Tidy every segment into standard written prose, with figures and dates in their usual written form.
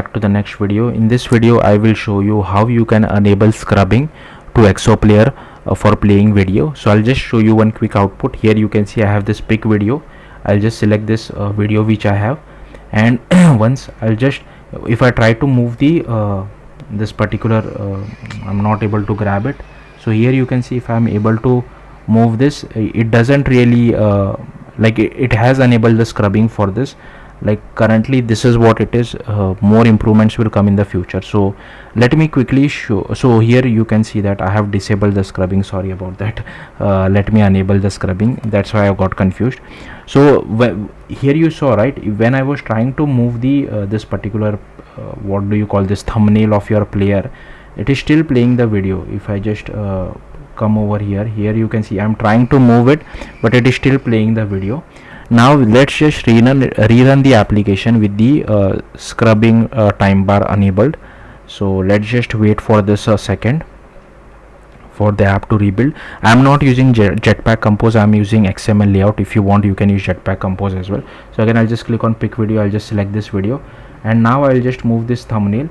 back to the next video. In this video I will show you how you can enable scrubbing to ExoPlayer for playing video. So I'll just show you one quick output. Here you can see I have this pic video. I'll just select this video which I have, and once I'll just, if I try to move the this particular I'm not able to grab it. So here you can see if I'm able to move this, it doesn't really like it has enabled the scrubbing for this. Like currently this is what it is. More improvements will come in the future. So let me quickly show. So here you can see that I have disabled the scrubbing, sorry about that. Let me enable the scrubbing, that's why I got confused. So here you saw, right, when I was trying to move the this particular what do you call this, thumbnail of your player, it is still playing the video. If I just come over here, you can see I'm trying to move it, but it is still playing the video. Now let's just rerun the application with the scrubbing time bar enabled. So let's just wait for this a second for the app to rebuild. I'm not using Jetpack Compose, I'm using XML layout. If you want, you can use Jetpack Compose as well. So again, I'll just click on pick video, I'll just select this video, and now I'll just move this thumbnail.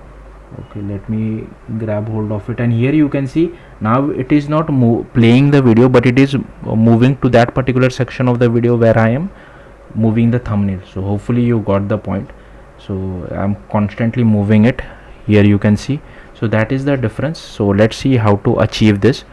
Okay, let me grab hold of it, and here you can see now it is not playing the video, but it is moving to that particular section of the video where I am moving the thumbnail. So hopefully you got the point. So I'm constantly moving it, here you can see. So that is the difference. So let's see how to achieve this.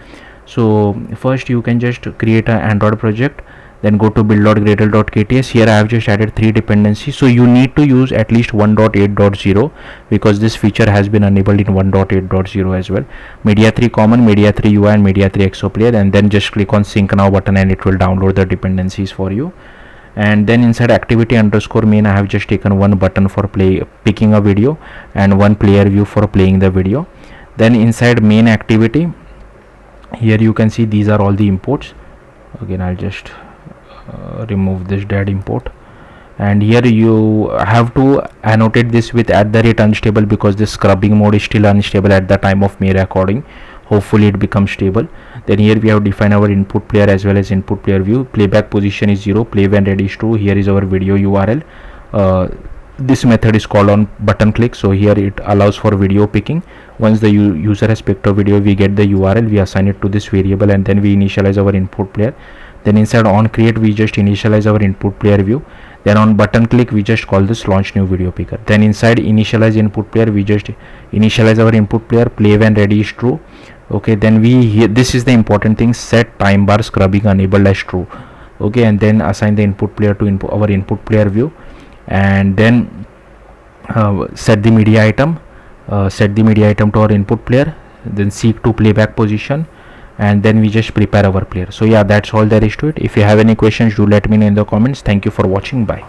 So first you can just create an Android project, then go to build.gradle.kts. Here I have just added 3 dependencies. So you need to use at least 1.8.0 because this feature has been enabled in 1.8.0 as well. Media3 common, Media3 UI, and Media3 ExoPlayer, and then just click on sync now button and it will download the dependencies for you. And then inside activity underscore main, I have just taken one button for picking a video and one player view for playing the video. Then inside main activity, here you can see these are all the imports. Again, I'll just remove this dead import, and here you have to annotate this with @unstable because this scrubbing mode is still unstable at the time of me recording. Hopefully it becomes stable. Then here we have defined our input player as well as input player view. Playback position is 0, play when ready is true. Here is our video URL. This method is called on button click, so here it allows for video picking. Once the user has picked a video, we get the URL, we assign it to this variable, and then we initialize our input player. Then inside on create, we just initialize our input player view. Then on button click, we just call this launch new video picker. Then inside initialize input player, we just initialize our input player, play when ready is true. Okay, then this is the important thing, set time bar scrubbing enabled as true. Okay, and then assign the input player to our input player view, and then set the media item to our input player, then seek to playback position, and then we just prepare our player. So yeah, that's all there is to it. If you have any questions, do let me know in the comments. Thank you for watching. Bye.